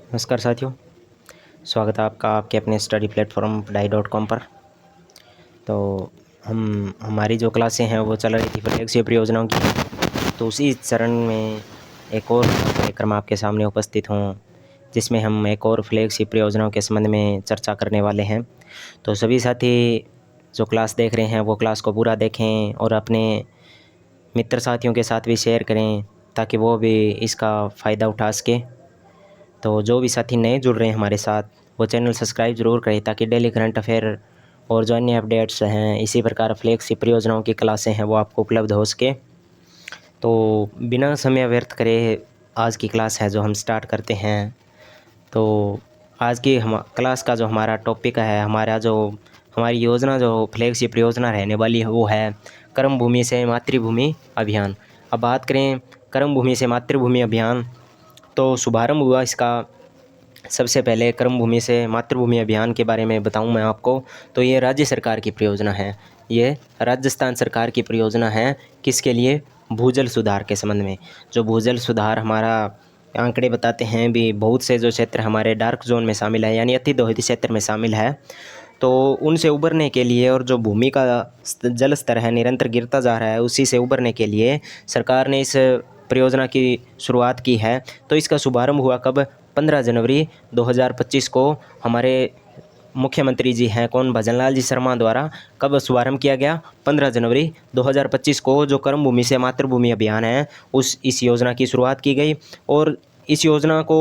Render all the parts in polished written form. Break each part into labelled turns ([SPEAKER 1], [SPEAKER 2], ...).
[SPEAKER 1] नमस्कार साथियों, स्वागत है आपका आपके अपने स्टडी प्लेटफॉर्म पढ़ाई.com पर। तो हमारी जो क्लासें हैं वो चल रही थी फ्लैगशिप योजनाओं की। तो उसी चरण में एक और लेकर मैं आपके सामने उपस्थित हूँ, जिसमें हम एक और फ्लैगशिप योजनाओं के संबंध में चर्चा करने वाले हैं। तो सभी साथी जो क्लास देख रहे हैं वो क्लास को पूरा देखें और अपने मित्र साथियों के साथ भी शेयर करें, ताकि वो भी इसका फ़ायदा उठा सकें। तो जो भी साथी नए जुड़ रहे हैं हमारे साथ, वो चैनल सब्सक्राइब ज़रूर करें, ताकि डेली करंट अफेयर और जो अन्य अपडेट्स हैं, इसी प्रकार फ्लैगशिप परियोजनाओं की क्लासें हैं, वो आपको उपलब्ध हो सके। तो बिना समय व्यर्थ करे आज की क्लास है जो हम स्टार्ट करते हैं। तो आज की हम क्लास का जो हमारा टॉपिक है, हमारी योजना जो फ्लैगशिप योजना रहने वाली है, वो है कर्म भूमि से मातृभूमि अभियान। अब बात करें कर्म भूमि से मातृभूमि अभियान, तो शुभारंभ हुआ इसका। सबसे पहले कर्म भूमि से मातृभूमि अभियान के बारे में बताऊं मैं आपको, तो ये राज्य सरकार की परियोजना है। ये राजस्थान सरकार की परियोजना है। किसके लिए? भूजल सुधार के संबंध में। जो भूजल सुधार हमारा आंकड़े बताते हैं भी, बहुत से जो क्षेत्र हमारे डार्क जोन में शामिल है, यानी अति दोहित क्षेत्र में शामिल है। तो उनसे उबरने के लिए, और जो भूमि का जल स्तर है निरंतर गिरता जा रहा है, उसी से उबरने के लिए सरकार ने इस परियोजना की शुरुआत की है। तो इसका शुभारंभ हुआ कब? 15 जनवरी 2025 को हमारे मुख्यमंत्री जी हैं कौन? भजनलाल जी शर्मा द्वारा कब शुभारंभ किया गया? 15 जनवरी 2025 को जो कर्म भूमि से मातृभूमि अभियान है, इस योजना की शुरुआत की गई। और इस योजना को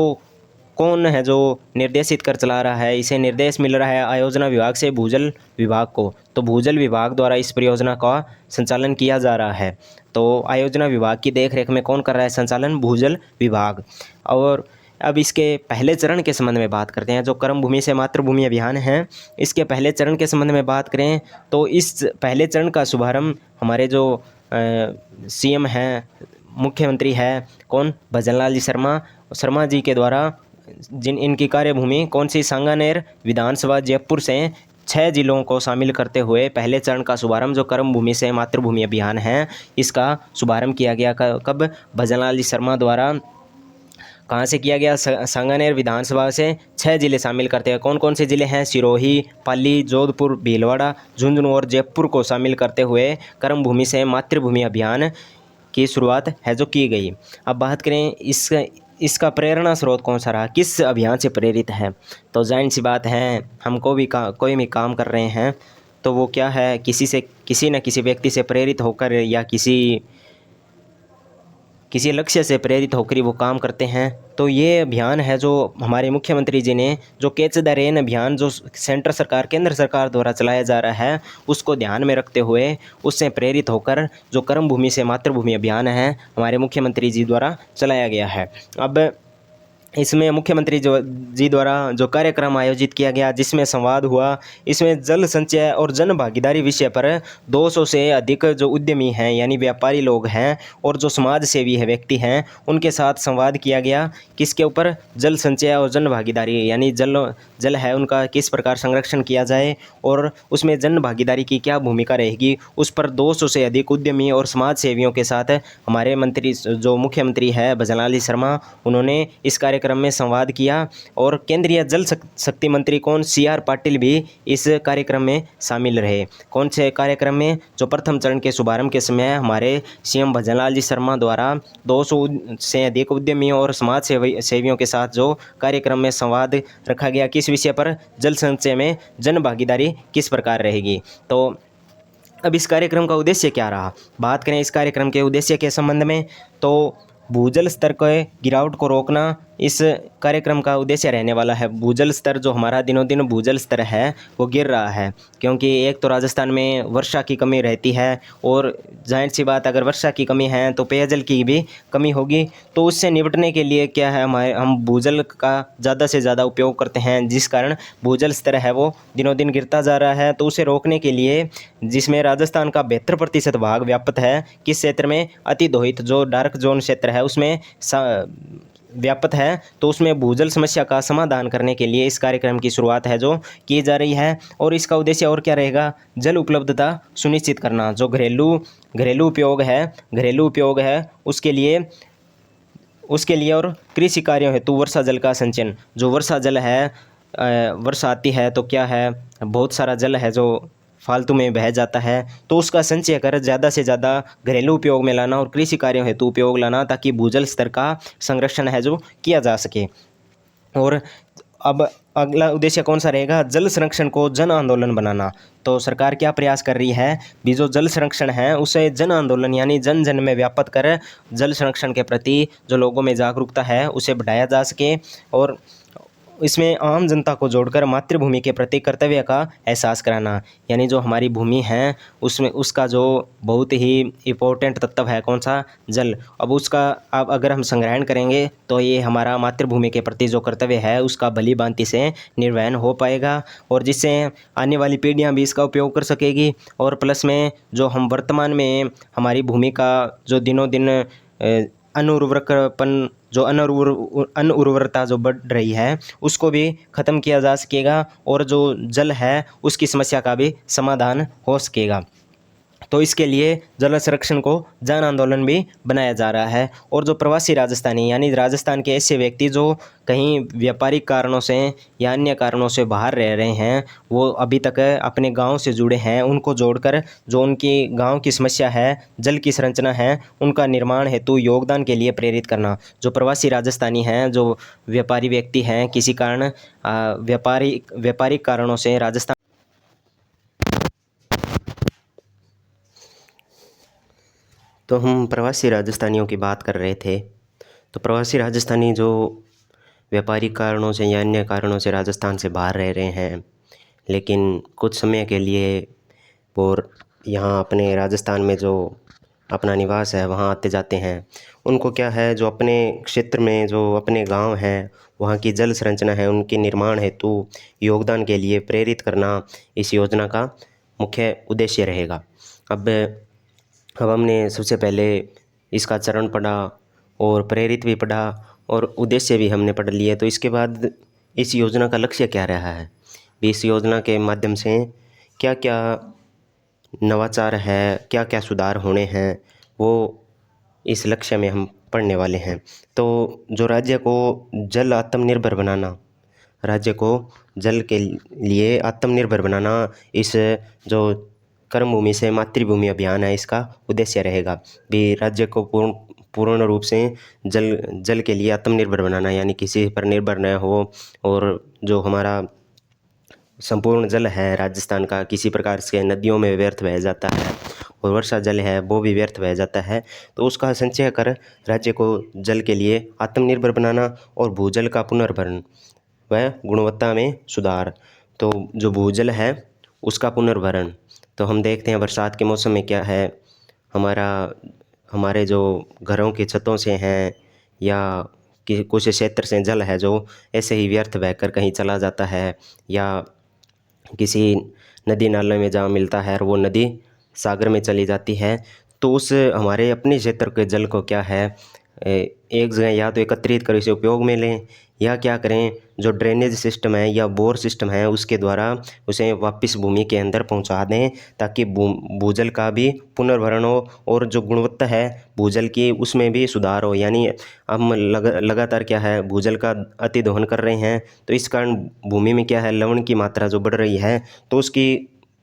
[SPEAKER 1] कौन है जो निर्देशित कर चला रहा है? इसे निर्देश मिल रहा है आयोजना विभाग से भूजल विभाग को। तो भूजल विभाग द्वारा इस परियोजना का संचालन किया जा रहा है। तो आयोजना विभाग की देखरेख में कौन कर रहा है संचालन? भूजल विभाग। और अब इसके पहले चरण के संबंध में बात करते हैं। जो कर्म भूमि से मातृभूमि अभियान है, इसके पहले चरण के संबंध में बात करें, तो इस पहले चरण का शुभारंभ हमारे जो सीएम हैं, मुख्यमंत्री है कौन? भजनलाल जी शर्मा जी के द्वारा, इनकी कार्यभूमि कौन सी? सांगानेर विधानसभा जयपुर से 6 जिलों को शामिल करते हुए पहले चरण का शुभारंभ जो कर्म भूमि से मातृभूमि अभियान है, इसका शुभारंभ किया गया। कब? भजनलाल जी शर्मा द्वारा। कहाँ से किया गया? सांगानेर विधानसभा से 6 जिले शामिल करते हैं। कौन कौन से जिले हैं? सिरोही, पाली, जोधपुर, भीलवाड़ा, झुंझुनू और जयपुर को शामिल करते हुए कर्म भूमि से मातृभूमि अभियान की शुरुआत है जो की गई। अब बात करें इसका प्रेरणा स्रोत कौन सा रहा, किस अभियान से प्रेरित है? तो जाहिर सी बात है, हमको भी कोई भी काम कर रहे हैं तो वो क्या है, किसी न किसी व्यक्ति से प्रेरित होकर या किसी लक्ष्य से प्रेरित होकर ही वो काम करते हैं। तो ये अभियान है जो हमारे मुख्यमंत्री जी ने, जो कैच द रेन अभियान जो केंद्र सरकार द्वारा चलाया जा रहा है, उसको ध्यान में रखते हुए, उससे प्रेरित होकर जो कर्म भूमि से मातृभूमि अभियान है, हमारे मुख्यमंत्री जी द्वारा चलाया गया है। अब इसमें मुख्यमंत्री जी द्वारा जो कार्यक्रम आयोजित किया गया, जिसमें संवाद हुआ, इसमें जल संचय और जन भागीदारी विषय पर 200 से अधिक जो उद्यमी हैं, यानी व्यापारी लोग हैं, और जो समाज सेवी है व्यक्ति हैं, उनके साथ संवाद किया गया। किसके ऊपर? जल संचय और जन भागीदारी, यानी जल है उनका किस प्रकार संरक्षण किया जाए और उसमें जन भागीदारी की क्या भूमिका रहेगी, उस पर 200 से अधिक उद्यमी और समाज सेवियों के साथ हमारे मंत्री जो मुख्यमंत्री है भजनलाल जी शर्मा, उन्होंने इस कार्यक्रम में संवाद किया। और केंद्रीय जल शक्ति मंत्री कौन? CR पाटिल भी इस कार्यक्रम में शामिल रहे। कौन से कार्यक्रम में? जो प्रथम चरण के शुभारंभ के समय हमारे सीएम भजनलाल जी शर्मा द्वारा 200 से अधिक उद्यमियों और समाज सेवियों के साथ जो कार्यक्रम में संवाद रखा गया, किस विषय पर? जल संचय में जन भागीदारी किस प्रकार रहेगी। तो अब इस कार्यक्रम का उद्देश्य क्या रहा? बात करें इस कार्यक्रम के उद्देश्य के संबंध में, तो भूजल स्तर के गिरावट को रोकना इस कार्यक्रम का उद्देश्य रहने वाला है। भूजल स्तर जो हमारा दिनों दिन भूजल स्तर है वो गिर रहा है, क्योंकि एक तो राजस्थान में वर्षा की कमी रहती है, और जाहिर सी बात अगर वर्षा की कमी है तो पेयजल की भी कमी होगी। तो उससे निपटने के लिए क्या है, हम भूजल का ज़्यादा से ज़्यादा उपयोग करते हैं, जिस कारण भूजल स्तर है वो दिनों दिन गिरता जा रहा है। तो उसे रोकने के लिए, जिसमें राजस्थान का 72% भाग व्याप्त है, किस क्षेत्र में? अति दोहित जो डार्क जोन क्षेत्र है उसमें व्याप्त है। तो उसमें भूजल समस्या का समाधान करने के लिए इस कार्यक्रम की शुरुआत है जो की जा रही है। और इसका उद्देश्य और क्या रहेगा? जल उपलब्धता सुनिश्चित करना। जो घरेलू उपयोग है उसके लिए उसके लिए और कृषि कार्यों हेतु वर्षा जल का संचयन। जो वर्षा जल है, वर्षा आती है तो क्या है, बहुत सारा जल है जो फालतू में बह जाता है, तो उसका संचय कर ज़्यादा से ज़्यादा घरेलू उपयोग में लाना और कृषि कार्यों हेतु उपयोग लाना, ताकि भूजल स्तर का संरक्षण है जो किया जा सके। और अब अगला उद्देश्य कौन सा रहेगा, जल संरक्षण को जन आंदोलन बनाना। तो सरकार क्या प्रयास कर रही है भी, जो जल संरक्षण है उसे जन आंदोलन यानी जन जन में व्यापक कर जल संरक्षण के प्रति जो लोगों में जागरूकता है उसे बढ़ाया जा सके, और इसमें आम जनता को जोड़कर मातृभूमि के प्रति कर्तव्य का एहसास कराना। यानी जो हमारी भूमि है उसमें उसका जो बहुत ही इम्पोर्टेंट तत्व है कौन सा, जल। अब उसका अब अगर हम संग्रहण करेंगे तो ये हमारा मातृभूमि के प्रति जो कर्तव्य है उसका भली भांति से निर्वहन हो पाएगा, और जिससे आने वाली पीढ़ियां भी इसका उपयोग कर सकेगी। और प्लस में जो हम वर्तमान में हमारी भूमि का जो दिनों दिन अनुर्वरकपन, जो अनुर्वरता जो बढ़ रही है उसको भी ख़त्म किया जा सकेगा, और जो जल है उसकी समस्या का भी समाधान हो सकेगा। तो इसके लिए जल संरक्षण को जन आंदोलन भी बनाया जा रहा है। और जो प्रवासी राजस्थानी यानी राजस्थान के ऐसे व्यक्ति जो कहीं व्यापारिक कारणों से या अन्य कारणों से बाहर रह रहे हैं, वो अभी तक अपने गांव से जुड़े हैं, उनको जोड़कर जो उनकी गांव की समस्या है, जल की संरचना है, उनका निर्माण हेतु योगदान के लिए प्रेरित करना। जो प्रवासी राजस्थानी हैं, जो व्यापारी व्यक्ति हैं, किसी कारण व्यापारिक कारणों से राजस्थान, तो हम प्रवासी राजस्थानियों की बात कर रहे थे। तो प्रवासी राजस्थानी जो व्यापारिक कारणों से या अन्य कारणों से राजस्थान से बाहर रह रहे हैं, लेकिन कुछ समय के लिए और यहाँ अपने राजस्थान में जो अपना निवास है वहाँ आते जाते हैं, उनको क्या है, जो अपने क्षेत्र में जो अपने गांव हैं वहाँ की जल संरचना है उनके निर्माण हेतु योगदान के लिए प्रेरित करना इस योजना का मुख्य उद्देश्य रहेगा। अब हमने सबसे पहले इसका चरण पढ़ा और प्रेरित भी पढ़ा और उद्देश्य भी हमने पढ़ लिए। तो इसके बाद इस योजना का लक्ष्य क्या रहा है, इस योजना के माध्यम से क्या क्या नवाचार है, क्या क्या सुधार होने हैं, वो इस लक्ष्य में हम पढ़ने वाले हैं। तो जो राज्य को जल आत्मनिर्भर बनाना, राज्य को जल के लिए आत्मनिर्भर बनाना, इस जो कर्मभूमि से मातृभूमि अभियान है इसका उद्देश्य रहेगा भी राज्य को पूर्ण रूप से जल के लिए आत्मनिर्भर बनाना, यानी किसी पर निर्भर न हो, और जो हमारा संपूर्ण जल है राजस्थान का किसी प्रकार से नदियों में व्यर्थ बह जाता है और वर्षा जल है वो भी व्यर्थ बह जाता है, तो उसका संचय कर राज्य को जल के लिए आत्मनिर्भर बनाना और भूजल का पुनर्भरण व गुणवत्ता में सुधार। तो जो भूजल है उसका पुनर्भरण, तो हम देखते हैं बरसात के मौसम में क्या है, हमारे जो घरों की छतों से हैं या कि कुछ क्षेत्र से जल है जो ऐसे ही व्यर्थ बहकर कहीं चला जाता है, या किसी नदी नाले में जहाँ मिलता है और वो नदी सागर में चली जाती है, तो उस हमारे अपने क्षेत्र के जल को क्या है, एक जगह या तो एकत्रित कर इसे उपयोग में लें, या क्या करें, जो ड्रेनेज सिस्टम है या बोर सिस्टम है उसके द्वारा उसे वापस भूमि के अंदर पहुंचा दें, ताकि भूजल का भी पुनर्भरण हो और जो गुणवत्ता है भूजल की उसमें भी सुधार हो। यानी हम लगातार क्या है, भूजल का अति दोहन कर रहे हैं, तो इस कारण भूमि में क्या है, लवण की मात्रा जो बढ़ रही है, तो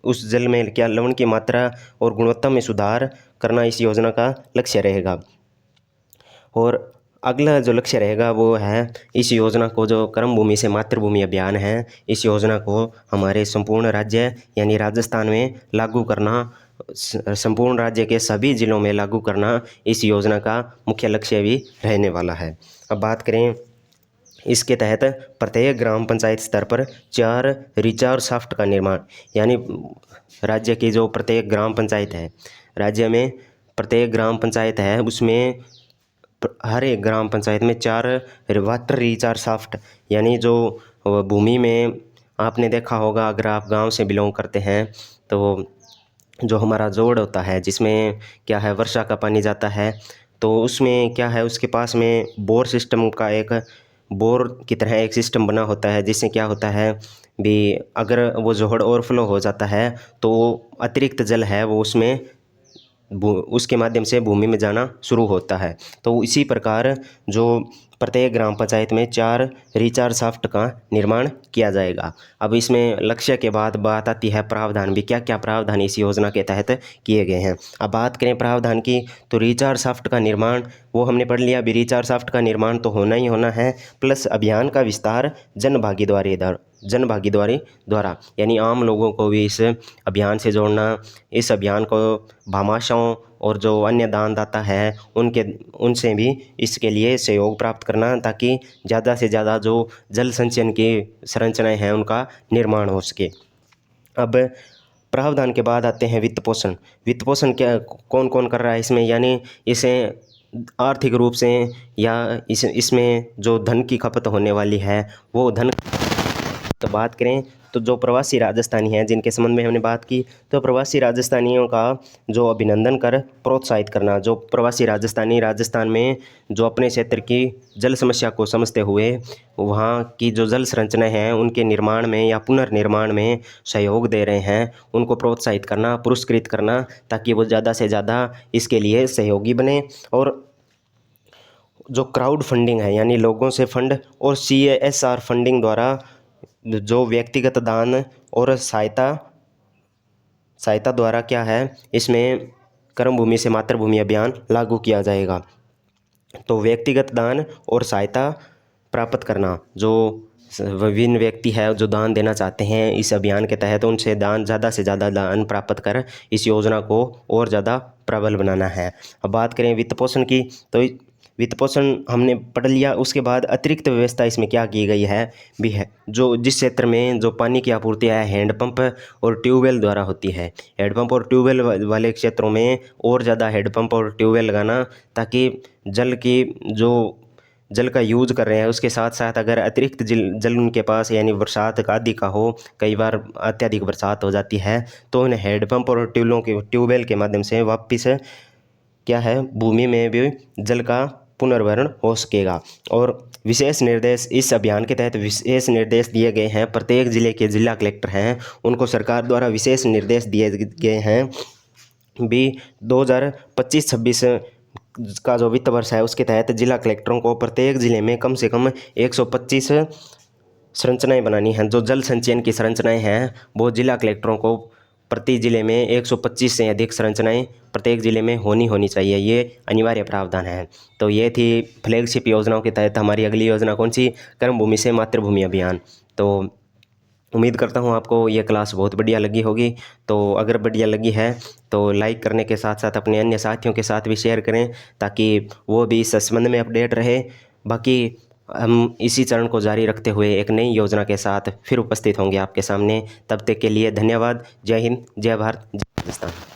[SPEAKER 1] उस जल में क्या लवण की मात्रा और गुणवत्ता में सुधार करना इस योजना का लक्ष्य रहेगा। और अगला जो लक्ष्य रहेगा वो है, इस योजना को जो कर्मभूमि से मातृभूमि अभियान है, इस योजना को हमारे संपूर्ण राज्य यानी राजस्थान में लागू करना, संपूर्ण राज्य के सभी जिलों में लागू करना इस योजना का मुख्य लक्ष्य भी रहने वाला है। अब बात करें, इसके तहत प्रत्येक ग्राम पंचायत स्तर पर 4 रिचार्ज शाफ्ट का निर्माण, यानी राज्य की जो प्रत्येक ग्राम पंचायत है, राज्य में प्रत्येक ग्राम पंचायत है उसमें हर एक ग्राम पंचायत में 4 वाटर रिचार्ज शाफ्ट, यानी जो भूमि में आपने देखा होगा, अगर आप गांव से बिलोंग करते हैं तो जो हमारा जोड़ होता है जिसमें क्या है वर्षा का पानी जाता है, तो उसमें क्या है, उसके पास में बोर सिस्टम का एक बोर की तरह एक सिस्टम बना होता है, जिससे क्या होता है भी अगर वो जोड़ ओवरफ्लो हो जाता है तो अतिरिक्त जल है वो उसमें उसके माध्यम से भूमि में जाना शुरू होता है। तो इसी प्रकार जो प्रत्येक ग्राम पंचायत में 4 रिचार्ज शाफ्ट का निर्माण किया जाएगा। अब इसमें लक्ष्य के बाद बात आती है प्रावधान भी, क्या क्या प्रावधान इस योजना के तहत किए गए हैं। अब बात करें प्रावधान की, तो रिचार्ज शाफ्ट का निर्माण वो हमने पढ़ लिया। अभी रिचार्ज शाफ्ट का निर्माण तो होना ही होना है, प्लस अभियान का विस्तार जनभागीदारी द्वारा, यानी आम लोगों को भी इस अभियान से जोड़ना, इस अभियान को भामाशाहों और जो अन्य दानदाता है उनसे भी इसके लिए सहयोग प्राप्त करना, ताकि ज़्यादा से ज़्यादा जो जल संचयन की संरचनाएं हैं उनका निर्माण हो सके। अब प्रावधान के बाद आते हैं वित्त पोषण। वित्त पोषण क्या कौन कौन कर रहा है इसमें, यानी इसे आर्थिक रूप से या इसमें जो धन की खपत होने वाली है वो धन। तो बात करें तो जो प्रवासी राजस्थानी हैं जिनके संबंध में हमने बात की, तो प्रवासी राजस्थानियों का जो अभिनंदन कर प्रोत्साहित करना। जो प्रवासी राजस्थानी राजस्थान में जो अपने क्षेत्र की जल समस्या को समझते हुए वहाँ की जो जल संरचनाएं हैं उनके निर्माण में या पुनर्निर्माण में सहयोग दे रहे हैं, उनको प्रोत्साहित करना, पुरस्कृत करना, ताकि वो ज़्यादा से ज़्यादा इसके लिए सहयोगी बने। और जो क्राउड फंडिंग है, यानी लोगों से फंड, और CSR फंडिंग द्वारा जो व्यक्तिगत दान और सहायता द्वारा क्या है, इसमें कर्म भूमि से मातृभूमि अभियान लागू किया जाएगा। तो व्यक्तिगत दान और सहायता प्राप्त करना, जो विभिन्न व्यक्ति है जो दान देना चाहते हैं इस अभियान के तहत, उनसे ज़्यादा से ज़्यादा दान प्राप्त कर इस योजना को और ज़्यादा प्रबल बनाना है। अब बात करें वित्त पोषण की, तो वित्त पोषण हमने पढ़ लिया। उसके बाद अतिरिक्त व्यवस्था इसमें क्या की गई है भी है, जो जिस क्षेत्र में जो पानी की आपूर्ति है हैंडपंप और ट्यूबवेल द्वारा होती है, हैंडपंप और ट्यूबवेल वाले क्षेत्रों में और ज़्यादा हैंडपंप और ट्यूबवेल लगाना, ताकि जल का यूज कर रहे हैं उसके साथ साथ अगर अतिरिक्त जल उनके पास, यानी बरसात आदि का हो, कई बार अत्यधिक बरसात हो जाती है, तो उन्हें हैंडपंप और ट्यूबवेल के माध्यम से वापस क्या है भूमि में भी जल का पुनर्भरण हो सकेगा। और विशेष निर्देश, इस अभियान के तहत विशेष निर्देश दिए गए हैं। प्रत्येक जिले के जिला कलेक्टर हैं उनको सरकार द्वारा विशेष निर्देश दिए गए हैं भी। 2025-26 का जो वित्त वर्ष है उसके तहत जिला कलेक्टरों को प्रत्येक जिले में कम से कम 125 संरचनाएं बनानी हैं। जो जल संचयन की संरचनाएं हैं वो जिला कलेक्टरों को प्रति जिले में 125 से अधिक संरचनाएं प्रत्येक जिले में होनी चाहिए, ये अनिवार्य प्रावधान है। तो ये थी फ्लैगशिप योजनाओं के तहत हमारी अगली योजना कौन सी, कर्म भूमि से मातृभूमि अभियान। तो उम्मीद करता हूँ आपको ये क्लास बहुत बढ़िया लगी होगी। तो अगर बढ़िया लगी है तो लाइक करने के साथ साथ अपने अन्य साथियों के साथ भी शेयर करें, ताकि वो भी इस संबंध में अपडेट रहे। बाकी हम इसी चरण को जारी रखते हुए एक नई योजना के साथ फिर उपस्थित होंगे आपके सामने। तब तक के लिए धन्यवाद। जय हिंद, जय भारत, जय हिंदुस्तान।